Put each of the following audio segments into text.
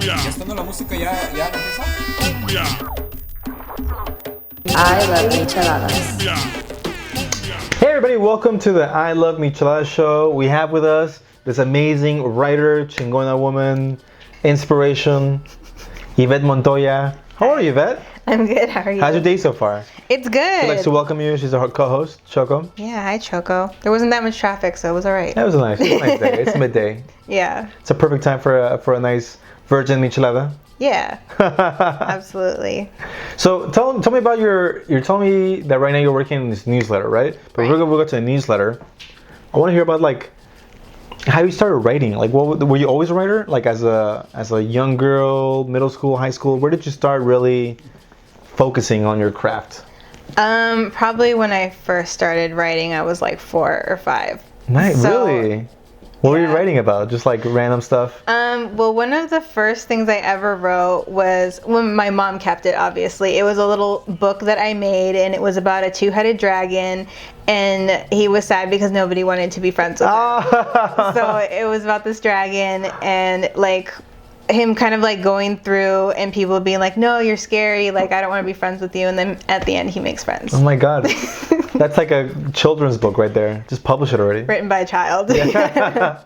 ¿Ya estando la música ya empieza? I love micheladas. Hey everybody, welcome to the I Love Micheladas show. We have with us this amazing writer, chingona woman, inspiration, Yvette Montoya. How are you, Yvette? I'm good, how are you? How's your day so far? It's good. We'd like to welcome you. She's our co-host, Choco. Yeah, hi Choco. There wasn't that much traffic, so it was alright. That was a nice day. It's midday. Yeah. It's a perfect time for a nice virgin michelada. Yeah. Absolutely. So tell me about you're telling me that right now you're working in this newsletter, right? But we'll go to the newsletter. I want to hear about like how you started writing. Like, were you always a writer? Like as a young girl, middle school, high school. Where did you start really focusing on your craft? Probably when I first started writing, I was like 4 or 5. Nice, So, really? What were you writing about? Just like random stuff? Well, one of the first things I ever wrote was when my mom kept it, obviously. It was a little book that I made, and it was about a 2-headed dragon, and he was sad because nobody wanted to be friends with him. So it was about this dragon, and like him kind of like going through and people being like, no, you're scary, like I don't want to be friends with you, and then at the end he makes friends. Oh my god. That's like a children's book right there. Just publish it already. Written by a child. Yeah.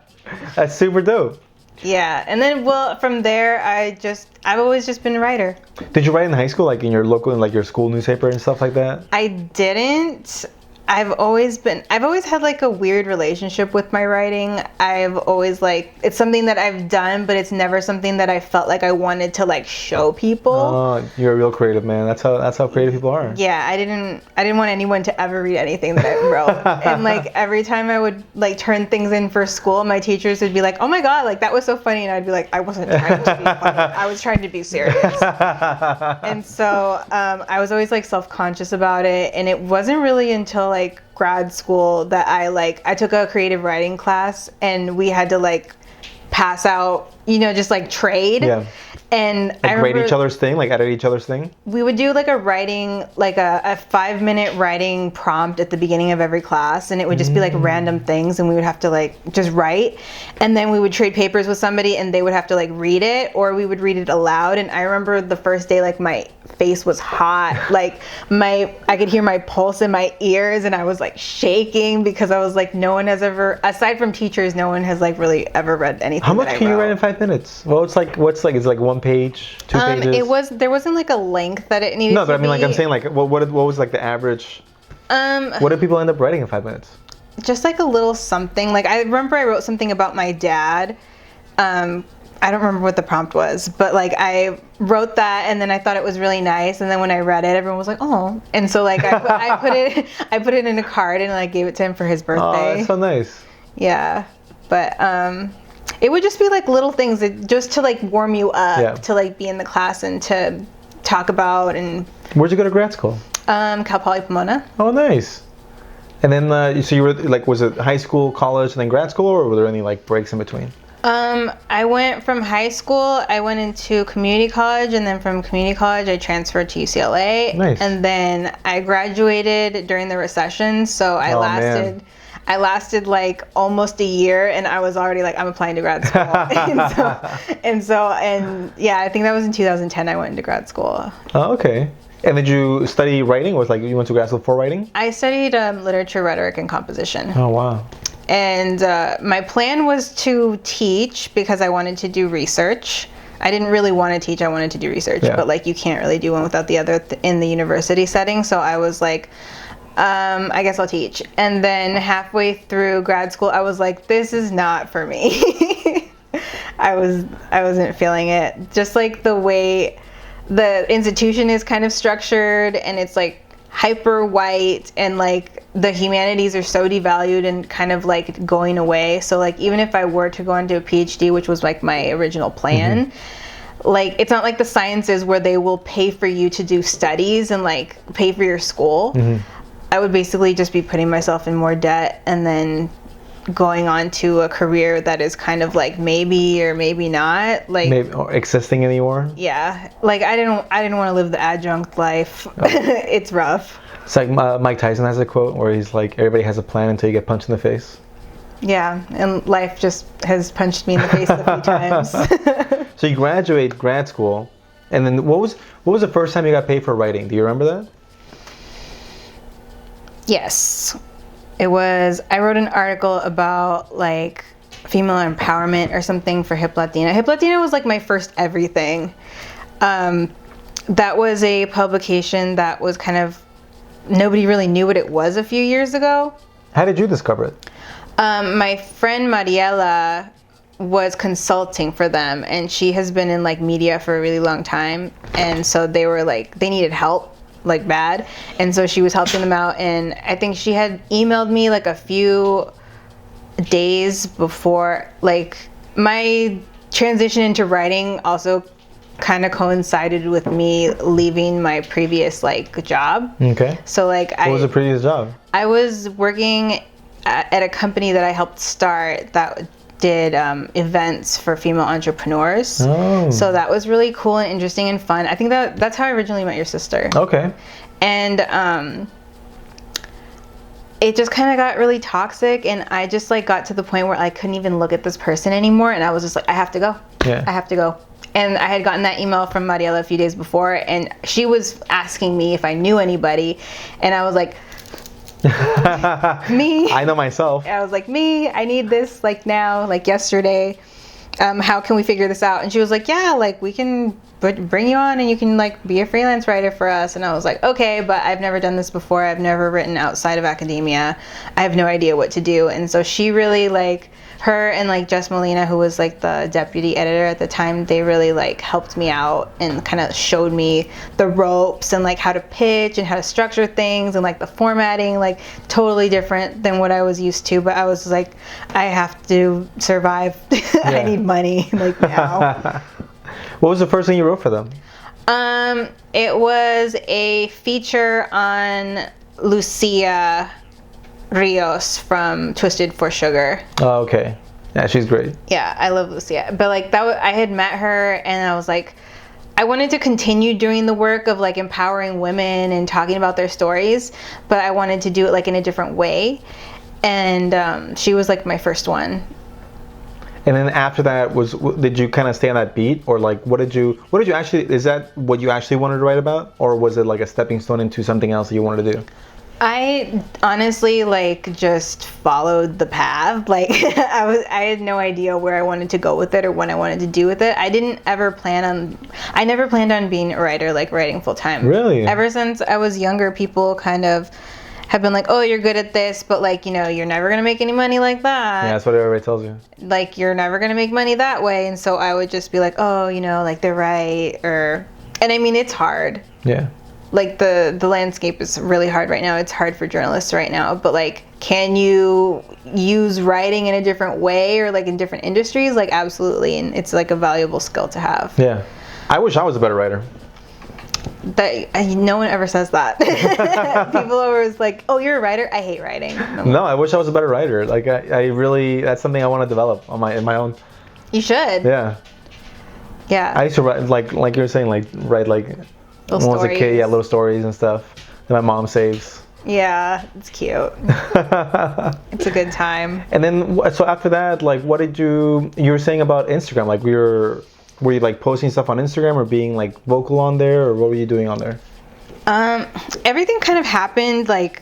That's super dope. Yeah, and then well from there I've always just been a writer. Did you write in high school, like in your local, in like your school newspaper and stuff like that? I didn't. I've always had like a weird relationship with my writing. I've always like, it's something that I've done, but it's never something that I felt like I wanted to like show people. Oh, you're a real creative man. That's how creative people are. Yeah, I didn't want anyone to ever read anything that I wrote. And like every time I would like turn things in for school, my teachers would be like, "Oh my god, like that was so funny," and I'd be like, "I wasn't trying to be funny. I was trying to be serious." And so I was always like self-conscious about it, and it wasn't really until like grad school that I took a creative writing class, and we had to like pass out, just like trade. Yeah. And like I remember rate each other's thing, like edit each other's thing. we would do like a 5-minute writing prompt at the beginning of every class, and it would just be like random things, and we would have to like just write, and then we would trade papers with somebody, and they would have to like read it, or we would read it aloud. And I remember the first day, like my face was hot, like I could hear my pulse in my ears, and I was like shaking because I was like, no one has ever, aside from teachers, no one has like really ever read anything. How much can you write in 5 minutes? Well, it's like it's like 1 page, 2 pages. There wasn't like a length that it needed. No, but to I mean, like be. I'm saying, like what was like the average? What did people end up writing in 5 minutes? Just like a little something. Like I remember I wrote something about my dad. I don't remember what the prompt was, but like I wrote that, and then I thought it was really nice, and then when I read it, everyone was like, "Oh!" And so like I put it in a card, and I gave it to him for his birthday. Oh, that's so nice. Yeah, but it would just be like little things just to like warm you up to like be in the class and to talk about. And Where'd you go to grad school? Cal Poly Pomona. Oh, nice. And then so you were like, was it high school, college, and then grad school, or were there any like breaks in between? I went from high school, I went into community college, and then from community college I transferred to UCLA. Nice. And then I graduated during the recession, so I lasted like almost a year, and I was already like, I'm applying to grad school. and yeah, I think that was in 2010 I went into grad school. Oh, okay. And did you study writing, or was like you went to grad school for writing? I studied literature, rhetoric, and composition. Oh, wow. And my plan was to teach because I wanted to do research. I didn't really want to teach, I wanted to do research, but like you can't really do one without the other in the university setting. So I was like, I guess I'll teach. And then halfway through grad school, I was like, this is not for me. I wasn't feeling it. Just like the way the institution is kind of structured, and it's like hyper white, and like the humanities are so devalued and kind of like going away. So like even if I were to go into a PhD, which was like my original plan, like it's not like the sciences where they will pay for you to do studies and like pay for your school. I would basically just be putting myself in more debt and then going on to a career that is kind of like maybe or maybe not, like maybe or existing anymore. Yeah, like I didn't want to live the adjunct life. It's rough. It's like Mike Tyson has a quote where he's like, everybody has a plan until you get punched in the face. Yeah, and life just has punched me in the face a few times. So you graduate grad school, and then what was the first time you got paid for writing? Do you remember that? Yes. It was, I wrote an article about like female empowerment or something for Hip Latina. Hip Latina was like my first everything. That was a publication that was kind of, nobody really knew what it was a few years ago. How did you discover it? My friend Mariela was consulting for them, and she has been in like media for a really long time, and so they were like, they needed help like bad, and so she was helping them out, and I think she had emailed me like a few days before. Like my transition into writing also kind of coincided with me leaving my previous like job. Okay. So like what was the previous job? I was working at a company that I helped start that did events for female entrepreneurs. Oh. So that was really cool and interesting and fun. I think that's how I originally met your sister. Okay. And it just kind of got really toxic, and I just like got to the point where I couldn't even look at this person anymore, and I was just like, I have to go. Yeah. I have to go. And I had gotten that email from Mariela a few days before, and she was asking me if I knew anybody, and I was like, me. I know myself. I was like, me, I need this like now, like yesterday. How can we figure this out? And she was like, yeah, like we can bring you on and you can like be a freelance writer for us. And I was like, okay, but I've never done this before. I've never written outside of academia. I have no idea what to do. And so she really like, her and like Jess Molina, who was like the deputy editor at the time, they really like helped me out and kind of showed me the ropes and like how to pitch and how to structure things and like the formatting, like totally different than what I was used to. But I was like, I have to survive. I need money like now. What was the first thing you wrote for them? It was a feature on Lucia Rios from Twisted for Sugar. Oh, okay. Yeah, she's great. Yeah, I love Lucia. But like that, I had met her, and I was like, I wanted to continue doing the work of like empowering women and talking about their stories, but I wanted to do it like in a different way. And she was like my first one. And then after that, did you kind of stay on that beat, or like what did you actually, is that what you actually wanted to write about, or was it like a stepping stone into something else that you wanted to do? I honestly like just followed the path. Like I had no idea where I wanted to go with it or what I wanted to do with it. I never planned on being a writer, like writing full time. Really? Ever since I was younger, people kind of have been like, oh, you're good at this, but like, you know, you're never gonna make any money like that. Yeah, that's what everybody tells you. Like, you're never gonna make money that way. And so I would just be like, oh, you know, like they're right. And I mean, it's hard. Yeah. Like the landscape is really hard right now. It's hard for journalists right now, but like, can you use writing in a different way or like in different industries? Like, absolutely. And it's like a valuable skill to have. Yeah. I wish I was a better writer. No one ever says that. People are always like, oh, you're a writer? I hate writing. No, I wish I was a better writer. Like I really, that's something I want to develop in my own. You should. Yeah. Yeah. I used to write, like you were saying, like write like when I was a kid, little stories and stuff that my mom saves. Yeah, it's cute. It's a good time. And then, so after that, like, what did you were saying about Instagram? Like, were you like posting stuff on Instagram or being like vocal on there, or what were you doing on there? Everything kind of happened like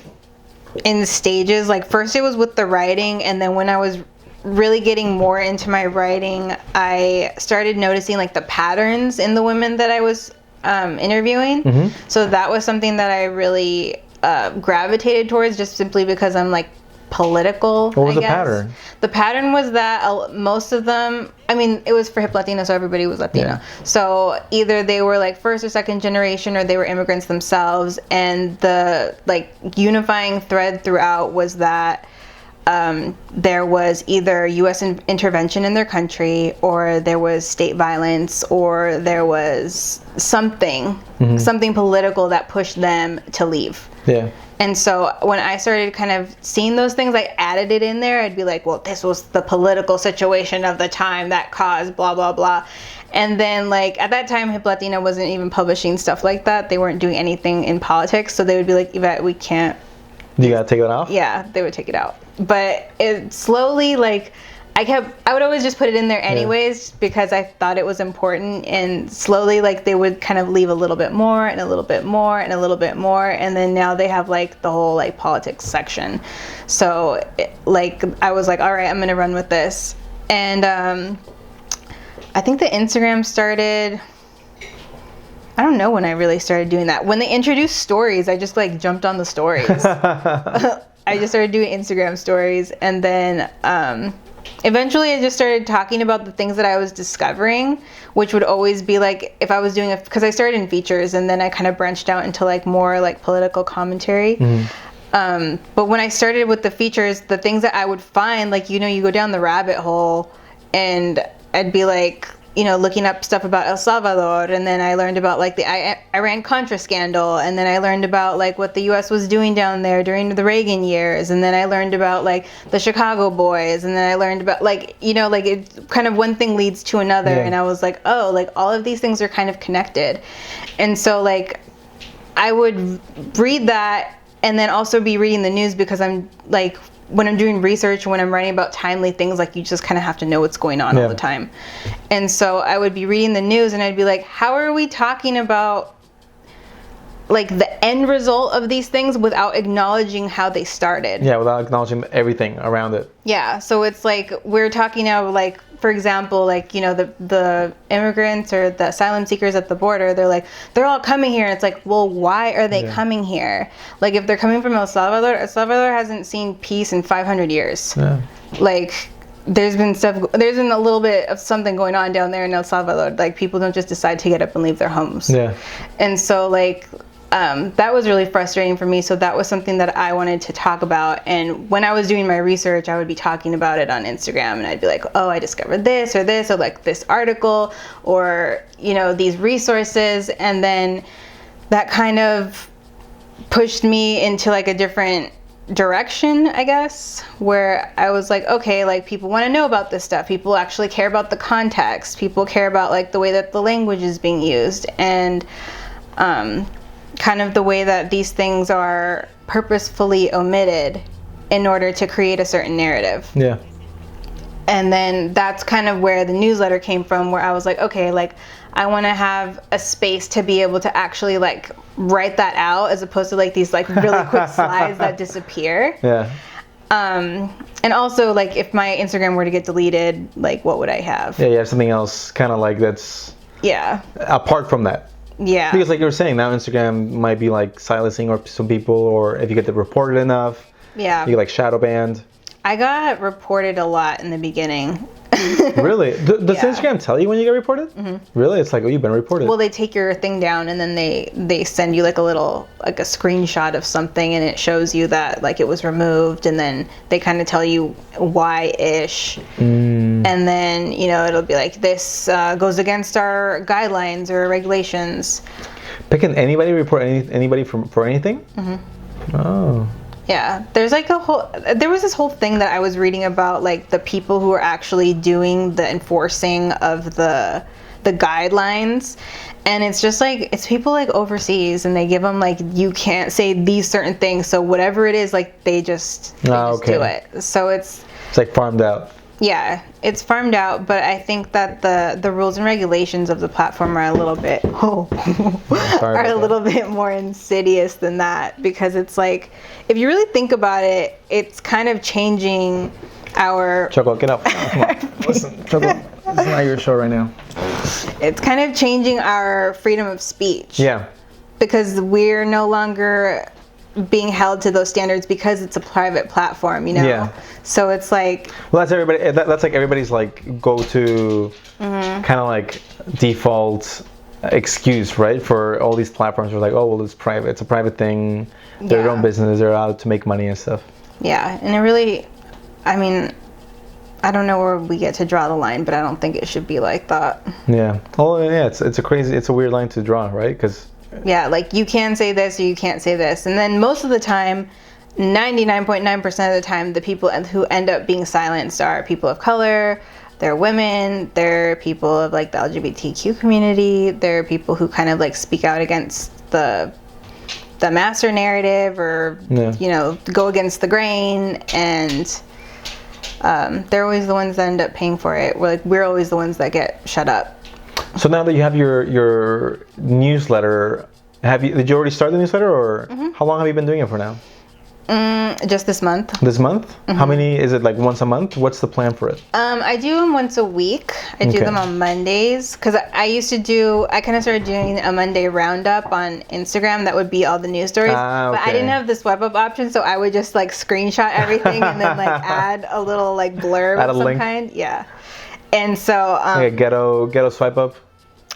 in stages. Like first it was with the writing, and then when I was really getting more into my writing, I started noticing like the patterns in the women that I was interviewing. Mm-hmm. So that was something that I really gravitated towards, just simply because I'm like political. What was the pattern? The pattern was that most of them, I mean, it was for Hip Latina, so everybody was Latino. Yeah. So either they were like first or second generation, or they were immigrants themselves. And the like unifying thread throughout was that there was either U.S. intervention in their country, or there was state violence, or there was something political that pushed them to leave. Yeah. And so when I started kind of seeing those things, I added it in there. I'd be like, well, this was the political situation of the time that caused blah, blah, blah. And then like at that time, Hip Latina wasn't even publishing stuff like that. They weren't doing anything in politics. So they would be like, Yvette, we can't. You gotta take it off? Yeah, they would take it out. But it slowly, like, I would always just put it in there anyways because I thought it was important, and slowly like they would kind of leave a little bit more and a little bit more and a little bit more, and then now they have like the whole like politics section. So like I was like, all right, I'm gonna run with this. And I think the Instagram started, I don't know when I really started doing that. When they introduced stories, I just like jumped on the stories. I just started doing Instagram stories, and then eventually I just started talking about the things that I was discovering, which would always be like if I was doing because I started in features and then I kind of branched out into like more like political commentary. But when I started with the features, the things that I would find, like, you know, you go down the rabbit hole and I'd be like, you know, looking up stuff about El Salvador, and then I learned about like the Iran-Contra scandal, and then I learned about like what the U.S. was doing down there during the Reagan years, and then I learned about like the Chicago boys, and then I learned about like, you know, like it kind of one thing leads to another, and I was like, oh, like all of these things are kind of connected. And so like I would read that and then also be reading the news, because I'm like, when I'm doing research, when I'm writing about timely things, like you just kind of have to know what's going on all the time. And so I would be reading the news and I'd be like, how are we talking about like the end result of these things without acknowledging how they started? Yeah, without acknowledging everything around it. Yeah. So it's like we're talking now, like, for example, like, you know, the immigrants or the asylum seekers at the border, they're all coming here. And it's like, well, why are they coming here? Like, if they're coming from El Salvador hasn't seen peace in 500 years. Yeah. Like, there's been a little bit of something going on down there in El Salvador. Like, people don't just decide to get up and leave their homes. Yeah. And so, like, that was really frustrating for me. So that was something that I wanted to talk about. And when I was doing my research, I would be talking about it on Instagram, and I'd be like, oh, I discovered this, or like this article, or, you know, these resources. And then that kind of pushed me into like a different direction, I guess, where I was like, okay, like people want to know about this stuff. People actually care about the context. People care about like the way that the language is being used, and kind of the way that these things are purposefully omitted in order to create a certain narrative. Yeah. And then that's kind of where the newsletter came from, where I was like, okay, like I want to have a space to be able to actually like write that out, as opposed to like these like really quick slides that disappear. Yeah. And also, like, if my Instagram were to get deleted, like, what would I have? Yeah, you have something else kind of like that's apart from that. Yeah. Because like you were saying, now Instagram might be like silencing or some people, or if you get reported enough, you get like shadow banned. I got reported a lot in the beginning. Really? Does Instagram tell you when you get reported? Mm-hmm. Really? It's like, oh, you've been reported. Well, they take your thing down, and then they send you like a little, like a screenshot of something, and it shows you that like it was removed, and then they kind of tell you why-ish. And then, you know, it'll be like, this goes against our guidelines or regulations. But can anybody report anybody for anything? Mm-hmm. Oh. Yeah, there was this whole thing that I was reading about, like the people who are actually doing the enforcing of the guidelines, and it's just like, it's people like overseas, and they give them like, you can't say these certain things, so whatever it is, like they just do it. So it's like farmed out. Yeah, it's farmed out, but I think that the rules and regulations of the platform are a little bit bit more insidious than that, because it's like, if you really think about it, it's kind of changing our... Choco, get up. Come on. Listen, Choco, this is not your show right now. It's kind of changing our freedom of speech. Yeah. Because we're no longer being held to those standards because it's a private platform, you know? Yeah. So it's like... Well, that's everybody. That's like everybody's like go-to kind of like default excuse, right? For all these platforms are like, oh, well, it's private. It's a private thing. They're their own business. They're out to make money and stuff. Yeah, and it really... I mean, I don't know where we get to draw the line, but I don't think it should be like that. Yeah. Oh, yeah. It's a weird line to draw, right? Because... Yeah, like you can say this or you can't say this. And then most of the time, 99.9% of the time, the people who end up being silenced are people of color, they're women, they're people of like the LGBTQ community, they're people who kind of like speak out against the master narrative, or, you know, go against the grain. And they're always the ones that end up paying for it. We're always the ones that get shut up. So now that you have your newsletter, did you already start the newsletter, or how long have you been doing it for now? Just this month. This month? How many, is it like once a month? What's the plan for it? I do them once a week. I do them on Mondays, because I kind of started doing a Monday roundup on Instagram that would be all the news stories. But I didn't have the swipe up option, so I would just like screenshot everything and then like add a little like blurb of some kind. Yeah. And so like a ghetto swipe up.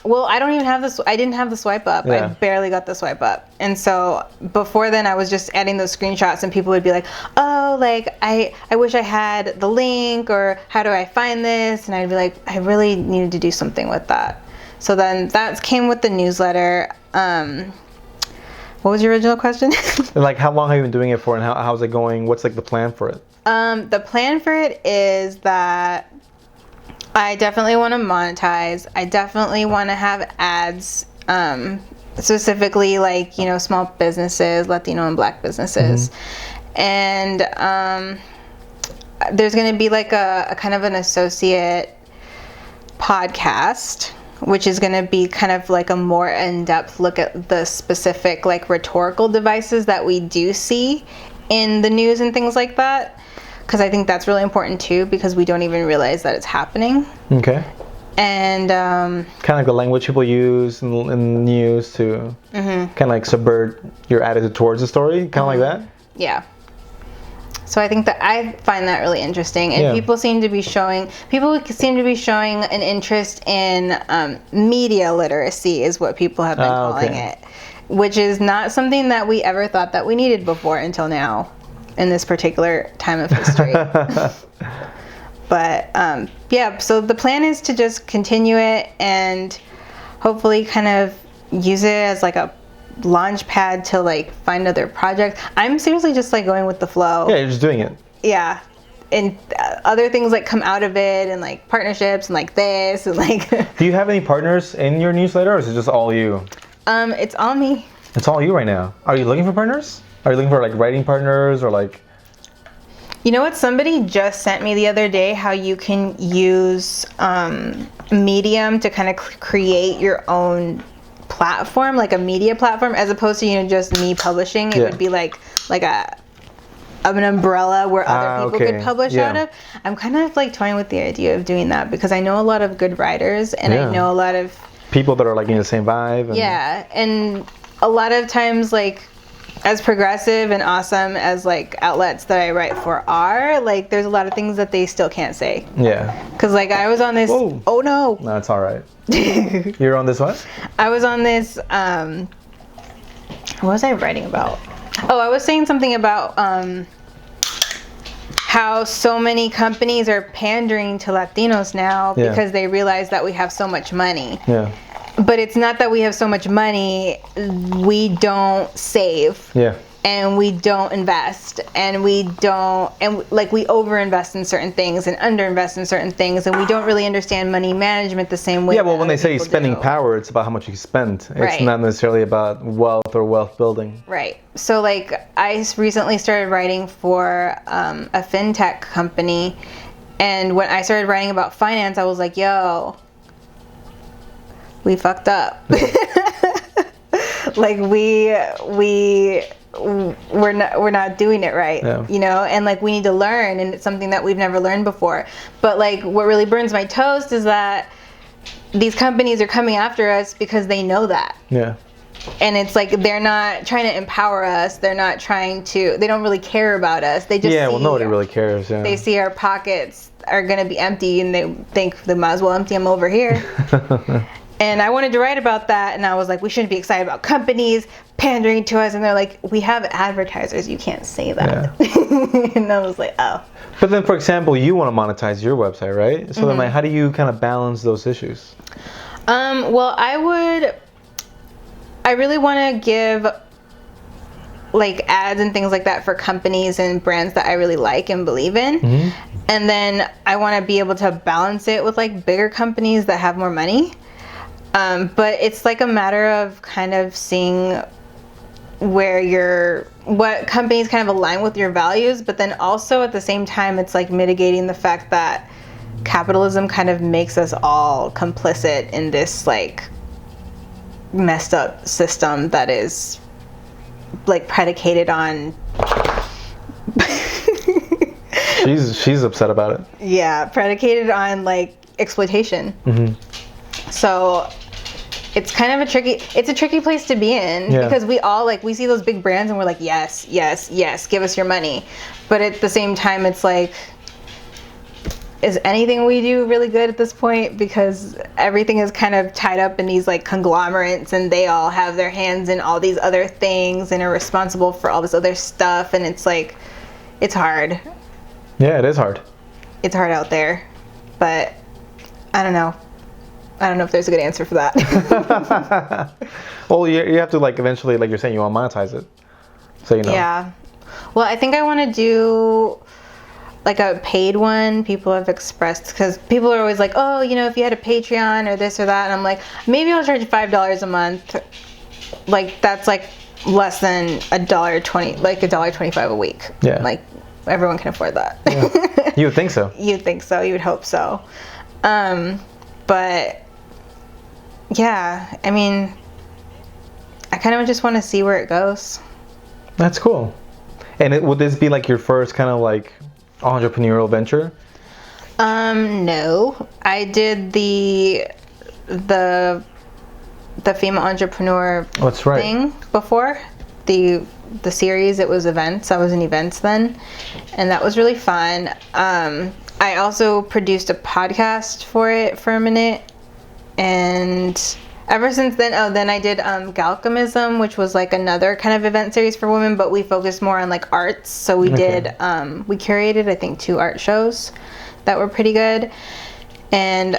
Well, I didn't have the swipe up. Yeah. I barely got the swipe up. And so before then I was just adding those screenshots, and people would be like, oh, like I wish I had the link, or how do I find this? And I'd be like, I really needed to do something with that. So then that came with the newsletter. What was your original question? Like, how long have you been doing it for, and how's it going? What's like the plan for it? The plan for it is that I definitely want to monetize. I definitely want to have ads, specifically like, small businesses, Latino and Black businesses. And there's going to be like a kind of an associate podcast, which is going to be kind of like a more in-depth look at the specific like rhetorical devices that we do see in the news and things like that. Because I think that's really important too, because we don't even realize that it's happening. Okay. And kind of like the language people use in the news to kind of like subvert your attitude towards the story, kind of like that. Yeah. So I think that I find that really interesting, and people seem to be showing an interest in media literacy, is what people have been calling it, which is not something that we ever thought that we needed before until now, in this particular time of history. But so the plan is to just continue it and hopefully kind of use it as like a launch pad to like find other projects. I'm seriously just like going with the flow. Yeah, you're just doing it. Yeah. And other things like come out of it, and like partnerships and like this and like Do you have any partners in your newsletter, or is it just all you? It's all me. It's all you right now. Are you looking for partners? Are you looking for like writing partners, or like? You know what? Somebody just sent me the other day how you can use Medium to kind of create your own platform, like a media platform, as opposed to just me publishing. It would be like an umbrella where other people could publish out of. I'm kind of like toying with the idea of doing that, because I know a lot of good writers, and I know a lot of people that are like in the same vibe. And a lot of times, like, as progressive and awesome as like outlets that I write for are, like, there's a lot of things that they still can't say. Yeah. Because like I was on this. Whoa. Oh no. No, it's all right. You're on this what? I was on this. What was I writing about? Oh, I was saying something about how so many companies are pandering to Latinos now because they realize that we have so much money. Yeah. But it's not that we have so much money, we don't save. Yeah. And we don't invest, and we overinvest in certain things and underinvest in certain things, and we don't really understand money management the same way. Yeah, well, when they say spending power, it's about how much you spend. It's not necessarily about wealth or wealth building. Right. So like I recently started writing for a fintech company, and when I started writing about finance, I was like, yo, we fucked up. Like we're not doing it right, and like we need to learn, and it's something that we've never learned before. But like what really burns my toast is that these companies are coming after us because they know that. Yeah. And it's like they're not trying to empower us. They don't really care about us. They just nobody really cares. Yeah. They see our pockets are gonna be empty, and they think they might as well empty them over here. And I wanted to write about that, and I was like, we shouldn't be excited about companies pandering to us. And they're like, we have advertisers, you can't say that. Yeah. And I was like, oh. But then, for example, you want to monetize your website, right? So then, like, how do you kind of balance those issues? Well, I really want to give like ads and things like that for companies and brands that I really like and believe in. And then I want to be able to balance it with like bigger companies that have more money. But it's like a matter of kind of seeing what companies kind of align with your values, but then also at the same time, it's like mitigating the fact that capitalism kind of makes us all complicit in this like messed up system that is like predicated on she's upset about it. Yeah, predicated on like exploitation. So it's kind of a tricky place to be in, because we all like, we see those big brands and we're like, yes, yes, yes, give us your money. But at the same time, it's like, is anything we do really good at this point? Because everything is kind of tied up in these like conglomerates, and they all have their hands in all these other things and are responsible for all this other stuff. And it's like, it's hard. Yeah, it is hard. It's hard out there, but I don't know. I don't know if there's a good answer for that. Well, you have to like eventually, like you're saying, you want to monetize it. So, you know. Yeah. Well, I think I want to do like a paid one. People have expressed, because people are always like, oh, you know, if you had a Patreon or this or that. And I'm like, maybe I'll charge $5 a month. Like, that's like less than $1.20, like $1.25 a week. Yeah. Like, everyone can afford that. Yeah. You would think so. You'd think so. You would hope so. But yeah, I mean, I kind of just want to see where it goes. That's cool. And would this be like your first kind of like entrepreneurial venture? No, I did the female entrepreneur thing before. The series, it was events. I was in events then, and that was really fun. I also produced a podcast for it for a minute, and ever since then, then I did Galchemism, which was like another kind of event series for women, but we focused more on like arts. So we did, we curated, I think, 2 art shows that were pretty good. And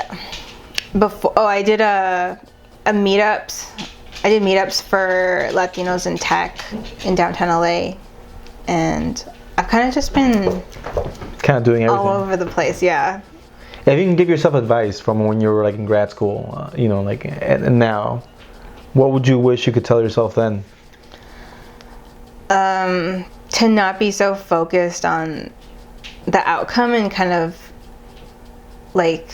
before, I did a meetups. I did meetups for Latinos in tech in downtown LA, and I've kind of just been kind of doing everything all over the place. Yeah. If you can give yourself advice from when you were like in grad school, you know, like and now, what would you wish you could tell yourself then? To not be so focused on the outcome, and kind of like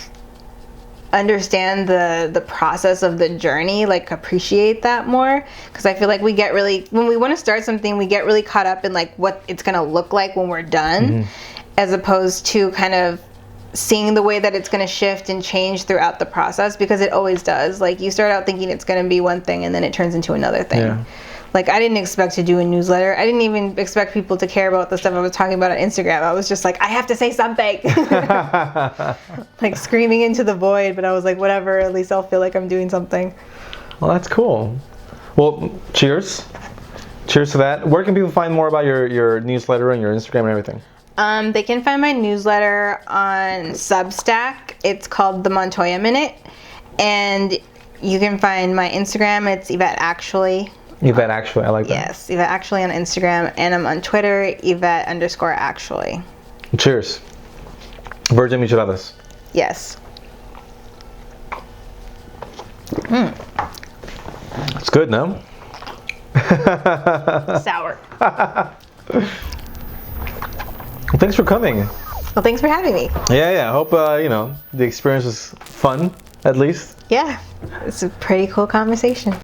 understand the process of the journey, like appreciate that more. Because I feel like we get really, when we want to start something, we get really caught up in like what it's gonna look like when we're done, as opposed to kind of seeing the way that it's going to shift and change throughout the process, because it always does. Like, you start out thinking it's going to be one thing, and then it turns into another thing. Yeah. Like, I didn't expect to do a newsletter. I didn't even expect people to care about the stuff I was talking about on Instagram. I was just like, I have to say something. Like screaming into the void, but I was like, whatever, at least I'll feel like I'm doing something. Well, that's cool. Well, cheers. Cheers to that. Where can people find more about your newsletter and your Instagram and everything? They can find my newsletter on Substack. It's called The Montoya Minute. And you can find my Instagram. It's Yvette Actually. Yvette Actually, I like that. Yes, Yvette Actually on Instagram. And I'm on Twitter, Yvette_Actually. Cheers. Virgin Micheladas. Yes. It's good, no? Sour. Well, thanks for coming. Well, thanks for having me. Yeah. I hope, you know, the experience was fun, at least. Yeah. It's a pretty cool conversation.